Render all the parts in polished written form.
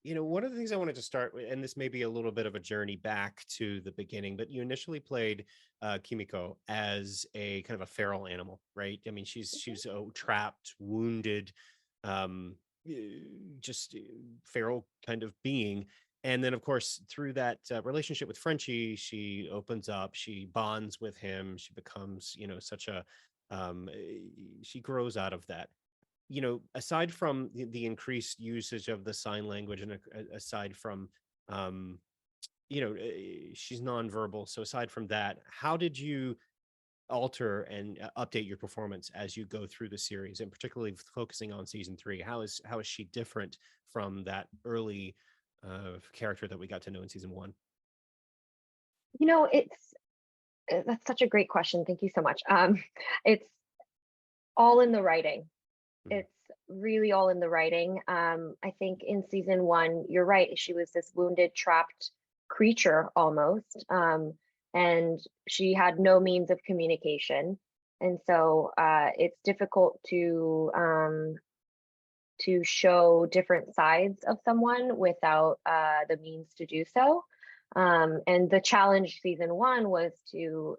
One of the things I wanted to start with, and this may be a little bit of a journey back to the beginning, but you initially played Kimiko as a kind of a feral animal, right? I mean, she's a trapped, wounded, um, just feral kind of being. And then, of course, through that relationship with Frenchie, she opens up, she bonds with him, she becomes, such a, she grows out of that. Aside from the increased usage of the sign language, and aside from, um, she's nonverbal. So aside from that, how did you alter and update your performance as you go through the series, and particularly focusing on season three? How is she different from that early character that we got to know in season one? It's that's such a great question. Thank you so much. It's all in the writing. Mhm. It's really all in the writing. I think in season one, you're right. She was this wounded, trapped creature almost, and she had no means of communication. And so it's difficult to show different sides of someone without the means to do so. And the challenge season one was to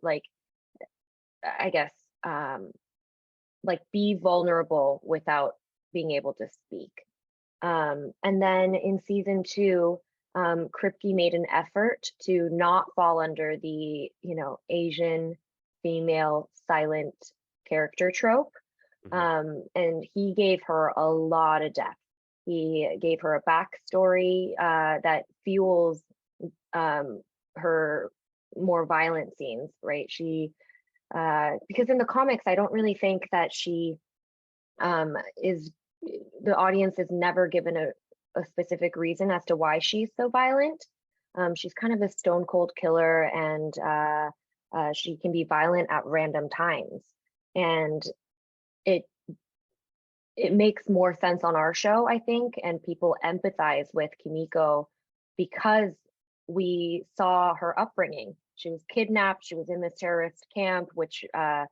I guess, um, be vulnerable without being able to speak. And then in season two, Kripke made an effort to not fall under the, Asian female silent character trope. Mhm. And he gave her a lot of depth. He gave her a backstory that fuels um, her more violent scenes, right? Because in the comics, I don't really think that she is the audience is never given a specific reason as to why she's so violent. She's kind of a stone cold killer, and she can be violent at random times. And it it makes more sense on our show, I think, and people empathize with Kimiko because we saw her upbringing. She was kidnapped. She was in this terrorist camp, which uh,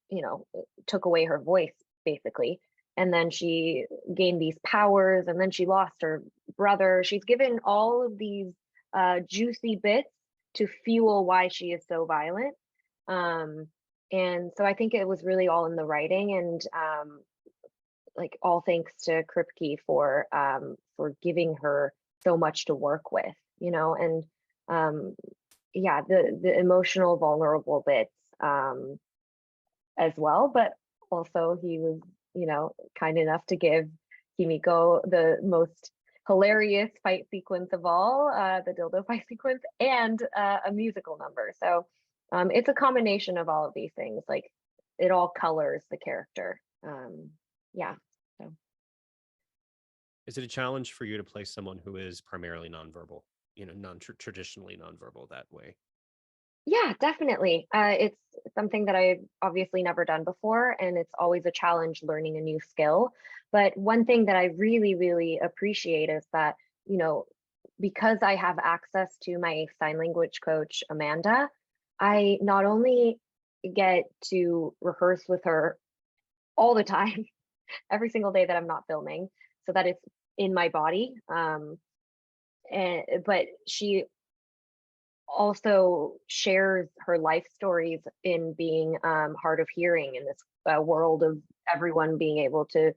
you know, took away her voice basically. And then she gained these powers, and then she lost her brother. She's given all of these juicy bits to fuel why she is so violent. Um, and so I think it was really all in the writing, and all thanks to Kripke for giving her so much to work with, and um, yeah, the emotional, vulnerable bits. As well, but also he was, kind enough to give Kimiko the most hilarious fight sequence of all, the dildo fight sequence, and a musical number. So it's a combination of all of these things. Like it all colors the character. Yeah. So. Is it a challenge for you to play someone who is primarily nonverbal, non-traditionally nonverbal that way? Yeah, definitely. It's something that I've obviously never done before, and it's always a challenge learning a new skill. But one thing that I really, really appreciate is that, you know, because I have access to my sign language coach, Amanda, I not only get to rehearse with her all the time, every single day that I'm not filming, so that it's in my body. But she also shares her life stories in being hard of hearing in this world of everyone being able to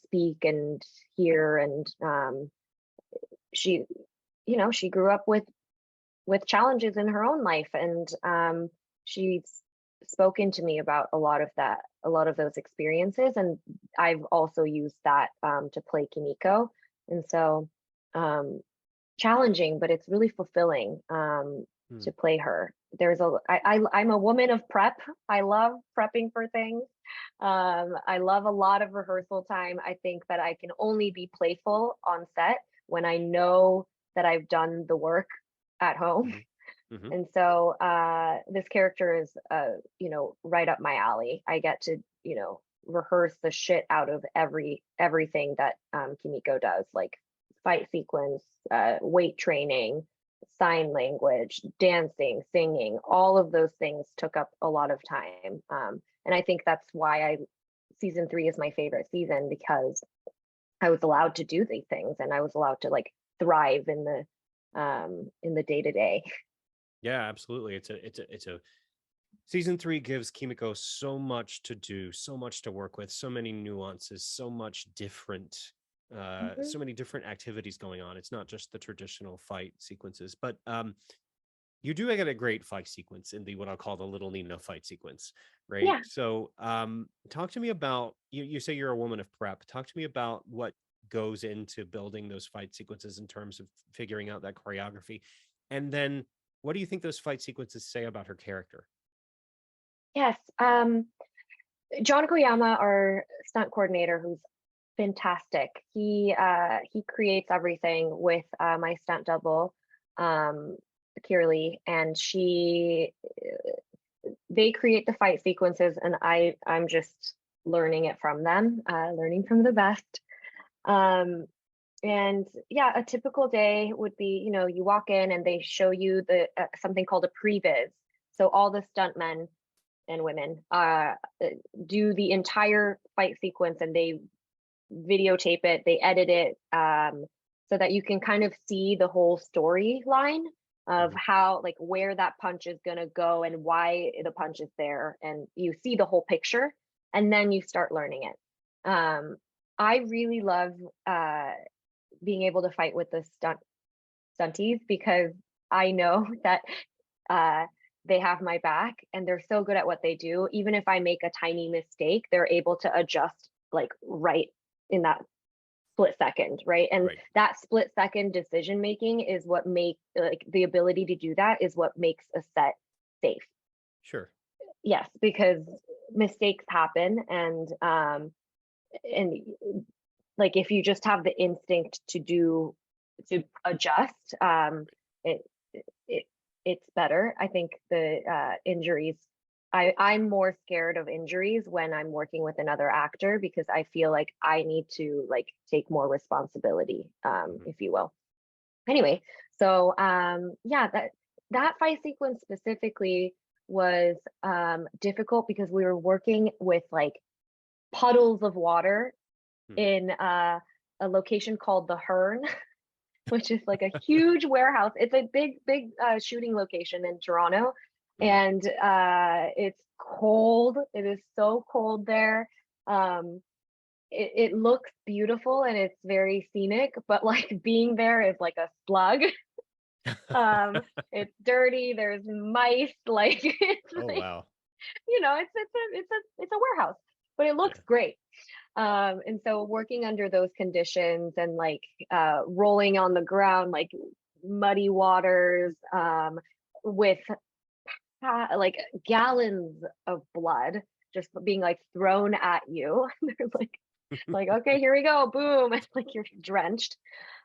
speak and hear. And she, she grew up with challenges in her own life, and she's spoken to me about a lot of those experiences, and I've also used that to play Kimiko. And so um, challenging, but it's really fulfilling Hmm. to play her. I'm a woman of prep. I love prepping for things. I love a lot of rehearsal time. I think that I can only be playful on set when I know that I've done the work at home. Hmm. Hmm. And so this character is, right up my alley. I get to, rehearse the shit out of everything that Kimiko does, like fight sequence, weight training, sign language, dancing, singing. All of those things took up a lot of time, and I think that's why I season three is my favorite season, because I was allowed to do these things, and I was allowed to like thrive in the day to day. Yeah, absolutely. It's a season three gives Kimiko so much to do, so much to work with, so many nuances, Mhm. so many different activities going on. It's not just the traditional fight sequences, but you do get a great fight sequence in the what I'll call the Little Nina fight sequence, right? Yeah. So, talk to me about you. You say you're a woman of prep. Talk to me about what goes into building those fight sequences in terms of figuring out that choreography, and then what do you think those fight sequences say about her character? Yes. John Koyama, our stunt coordinator, who's fantastic. He creates everything with my stunt double, um, Kirli, and she they create the fight sequences, and I'm just learning it from them, learning from the best. Um, and yeah, a typical day would be, you walk in and they show you the something called a previs. So all the stuntmen and women do the entire fight sequence, and they videotape it, they edit it, so that you can kind of see the whole storyline of Mhm. how, like, where that punch is going to go and why the punch is there, and you see the whole picture, and then you start learning it. I really love being able to fight with the stunties, because I know that uh, they have my back and they're so good at what they do. Even if I make a tiny mistake, they're able to adjust like right in that split second, right? And Right. that split second decision making is what make like the ability to do that is what makes a set safe. Sure. Yes, because mistakes happen, and like if you just have the instinct to adjust, it it it's better. I think the injuries, I'm more scared of injuries when I'm working with another actor, because I feel like I need to like take more responsibility, Mhm. if you will. Anyway, so yeah, that fight sequence specifically was difficult because we were working with like puddles of water Hmm. in a location called the Hearn, which is like a huge warehouse. It's a big shooting location in Toronto, Mhm. and it's cold. It is so cold there. Um, it looks beautiful and it's very scenic, but like being there is like a slug. It's dirty. There's mice. Like it's Oh like, wow. it's a warehouse, but it looks Yeah. great. And so working under those conditions and like rolling on the ground, like muddy waters, with like gallons of blood just being like thrown at you. They're like, okay, here we go, boom, and like you're drenched.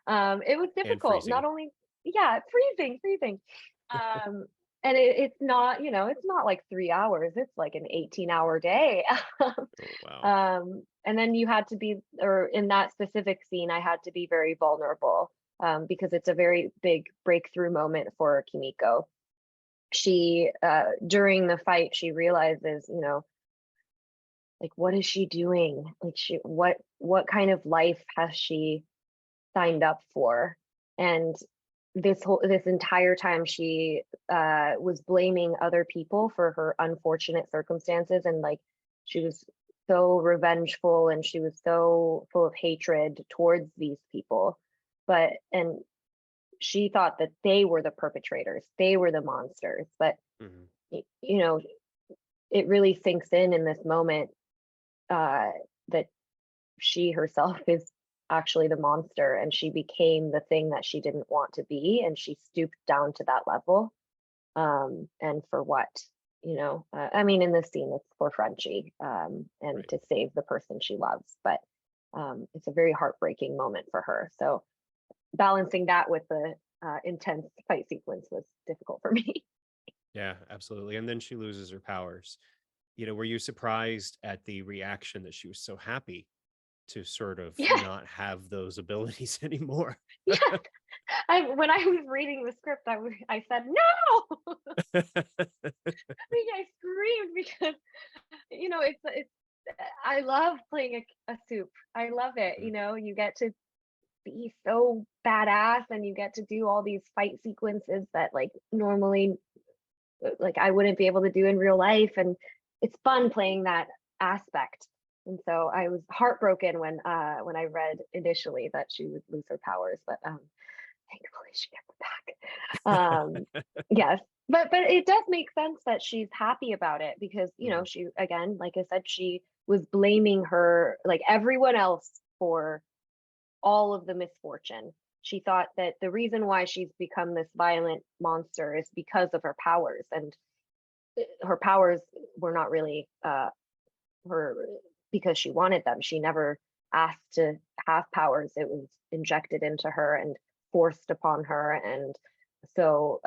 It was And difficult. Not freezing. only, yeah, freezing. Um, and it's not, it's not like 3 hours. It's like an 18-hour day. Oh wow. And then you had to be, or in that specific scene, I had to be very vulnerable, because it's a very big breakthrough moment for Kimiko. She, during the fight, she realizes, like, what is she doing? Like, what kind of life has she signed up for? And this entire time, she was blaming other people for her unfortunate circumstances, and like she was so revengeful and she was so full of hatred towards these people, and she thought that they were the perpetrators, they were the monsters. But Mhm. you know it really sinks in this moment, uh that she herself is actually the monster, and she became the thing that she didn't want to be, and she stooped down to that level. And for what? I mean, in this scene it's for Frenchie, and Right. to save the person she loves, but it's a very heartbreaking moment for her. So balancing that with the intense fight sequence was difficult for me. Yeah, absolutely. And then she loses her powers. Were you surprised at the reaction that she was so happy to sort of Yeah. not have those abilities anymore? Yeah. When I was reading the script, I said no. I think I screamed because it's I love playing a soup. I love it. Mm, You get to be so badass and you get to do all these fight sequences that like normally like I wouldn't be able to do in real life, and it's fun playing that aspect. And so I was heartbroken when I read initially that she would lose her powers, but thankfully she gets it back. Yes. But it does make sense that she's happy about it because, mhm, she, again, like I said, she was blaming her, like everyone else, for all of the misfortune. She thought that the reason why she's become this violent monster is because of her powers, and her powers were not really her because she wanted them. She never asked to have powers. It was injected into her and forced upon her. And so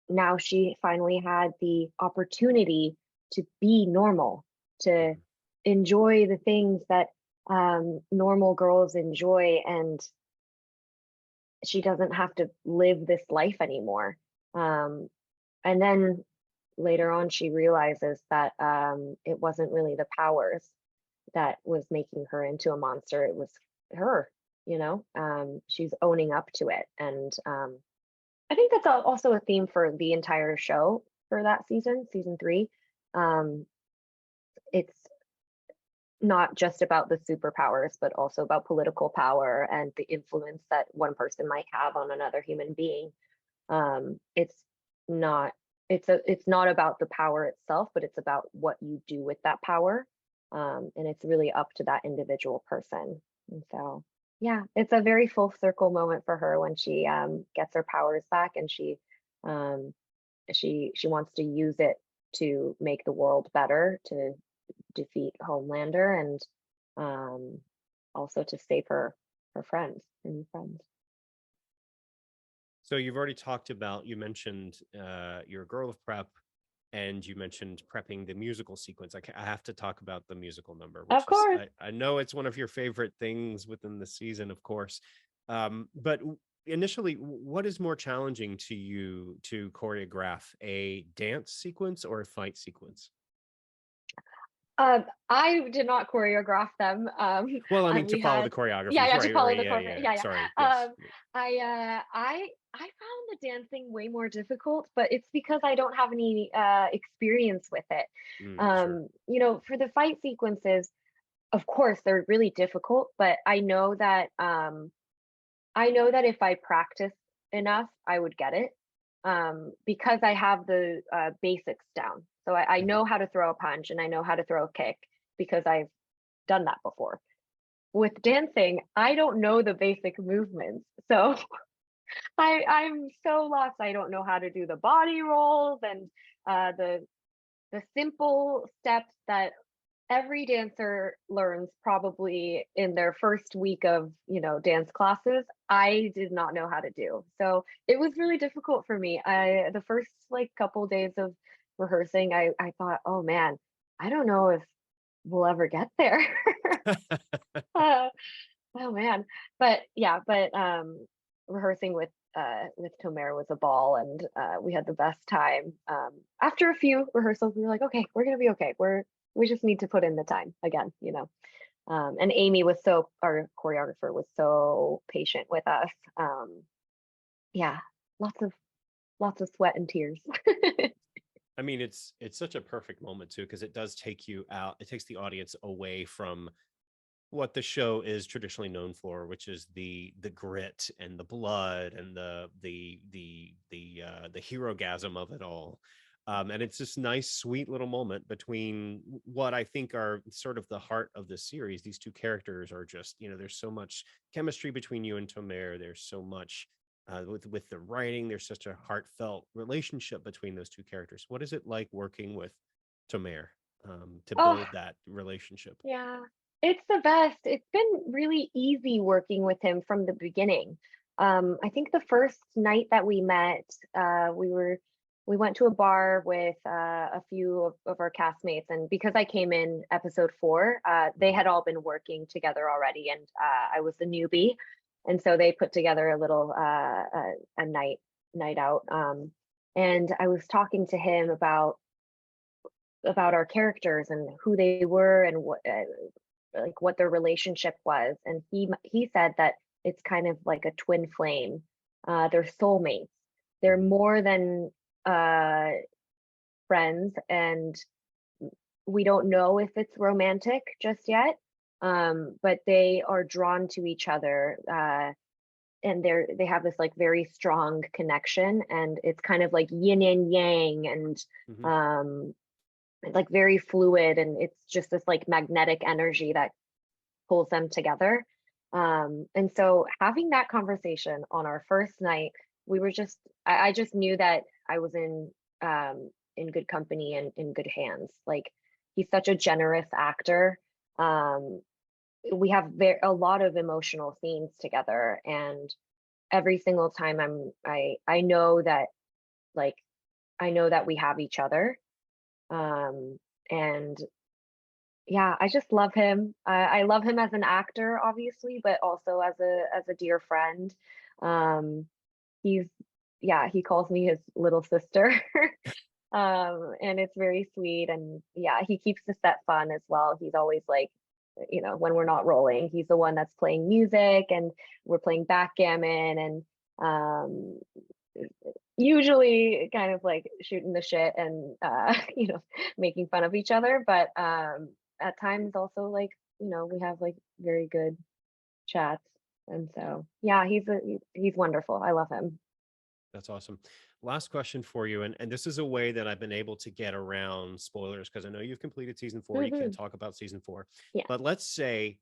now she finally had the opportunity to be normal, to mhm, enjoy the things that normal girls enjoy, and she doesn't have to live this life anymore. Um, and then later on, she realizes that it wasn't really the powers that was making her into a monster. It was her, she's owning up to it. And I think that's also a theme for the entire show for that season 3. Um, it's not just about the superpowers, but also about political power and the influence that one person might have on another human being. It's not it's not about the power itself, but it's about what you do with that power. And it's really up to that individual person. And so, yeah, it's a very full circle moment for her when she gets her powers back, and um, she wants to use it to make the world better, to defeat Homelander, and um, also to save her friends, her new friends. So you've already talked about, you mentioned you're a girl of prep, and you mentioned prepping the musical sequence. I have to talk about the musical number, Of which is, course. I know it's one of your favorite things within the season, of course. But initially, what is more challenging to you to choreograph, a dance sequence or a fight sequence? I did not choreograph them. Well, I mean, to We follow the had, yeah, choreographers, yeah, to right? follow Right? the Yeah, choreographer. yeah. Yeah, Sorry. yeah. Yes. I found the dancing way more difficult, but it's because I don't have any experience with it. Sure. For the fight sequences, of course, they're really difficult, but I know that if I practice enough, I would get it, because I have the basics down. So I Mhm. know how to throw a punch and I know how to throw a kick because I've done that before. With dancing, I don't know the basic movements. So I'm so lost. I don't know how to do the body rolls and the simple steps that every dancer learns probably in their first week of dance classes. I did not know how to do, so it was really difficult for me. I The first like couple days of rehearsing, I thought, oh man, I don't know if we'll ever get there. uh, oh man. But yeah, rehearsing with Tomer was a ball, and we had the best time. After a few rehearsals, we were like, okay, we're gonna be okay. We just need to put in the time again. And Amy was our choreographer was so patient with us. Yeah, lots of lots of sweat and tears. I mean, it's such a perfect moment too, because it does take you out. It takes the audience away from what the show is traditionally known for, which is the grit and the blood and the hero gasm of it all. And it's this nice, sweet little moment between what I think are sort of the heart of the series. These two characters are just, there's so much chemistry between you and Tomer. There's so much with the writing. There's such a heartfelt relationship between those two characters. What is it like working with Tomer, to Oh, build that relationship? yeah, it's the best. It's been really easy working with him from the beginning. I think the first night that we met, we went to a bar with a few of our castmates, and because I came in episode 4, they Mhm. had all been working together already, and I was the newbie, and so they put together a little a night out. And I was talking to him about about our characters and who they were and what like what their relationship was. And he said that it's kind of like a twin flame. They're soulmates. They're Mhm. more than uh friends, and we don't know if it's romantic just yet. But they are drawn to each other, and they have this like very strong connection, and it's kind of like yin and yang, and Mhm. um like very fluid, and it's just this like magnetic energy that pulls them together. And so having that conversation on our first night, we were just I just knew that I was in good company and in good hands. Like, he's such a generous actor. Um, we have a lot of emotional scenes together, and every single time I know that, like, I know that we have each other. And yeah, I just love him. I love him as an actor, obviously, but also as a dear friend. Um, he's Yeah, he calls me his little sister. And it's very sweet. And yeah, he keeps the set fun as well. He's always like, when we're not rolling, he's the one that's playing music, and we're playing backgammon, and um usually kind of like shooting the shit, and making fun of each other. But at times also, like, we have like very good chats. And so yeah, he's wonderful. I love him. That's awesome. Last question for you, and this is a way that I've been able to get around spoilers because I know you've completed season 4. You can't Hmm. talk about season 4, Yeah. but let's say,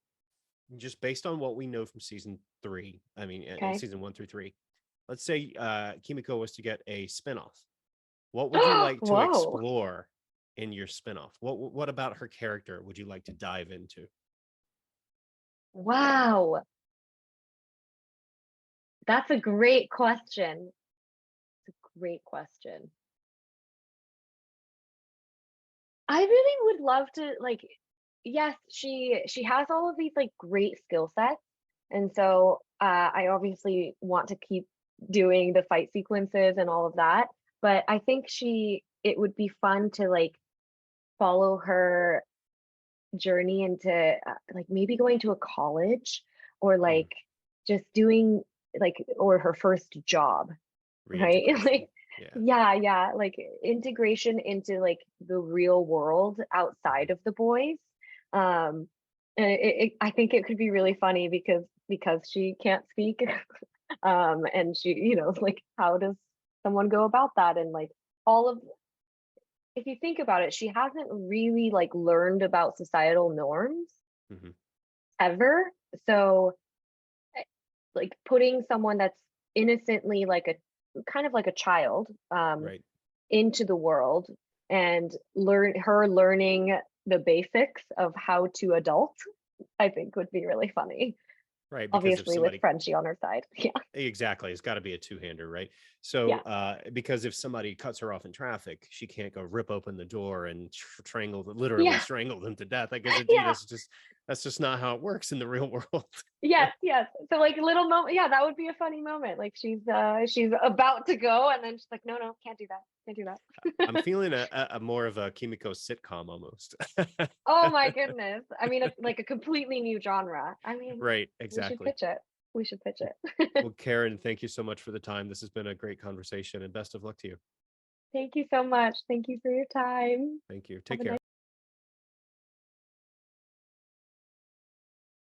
just based on what we know from season 3, I mean, Okay. season 1 through 3, let's say Kimiko was to get a spinoff. What would you like to Whoa. explore in your spinoff? What about her character would you like to dive into? Wow, that's a great question. It's a great question. I really would love to, like, yes, she has all of these like great skill sets. And so I obviously want to keep doing the fight sequences and all of that. But I think it would be fun to like follow her journey into like maybe going to a college, or Mhm. like just doing like, or her first job, right? Reintegration. Like, Yeah. yeah, yeah, like integration into like the real world Mhm. outside of the boys. And I think it could be really funny because she can't speak. And she, like, how does someone go about that? And like all of, if you think about it, she hasn't really like learned about societal norms Mhm. ever. So like putting someone that's innocently like a kind of like a child, Right. into the world, and learning the basics of how to adult, I think would be really funny. Right. Because if Obviously with somebody Frenchie on her side. Yeah. Exactly. It's got to be a two-hander, right? So, Yeah. because if somebody cuts her off in traffic, she can't go rip open the door and strangle, literally Yeah. strangle them to death. Like, Yeah. that's just not how it works in the real world. Yes, yes. So like little moment, yeah, that would be a funny moment. Like she's about to go, and then she's like, no, no, can't do that. Can't do I'm that. feeling a more of a Kimiko sitcom almost. Oh my goodness. I mean, like a completely new genre. I mean, Right. we should Exactly. pitch it. We should pitch Well, it. well, Karen, thank you so much for the time. This has been a great conversation, and best of luck to you. Thank you so much. Thank you for your time. Thank you. Have Take a nice care.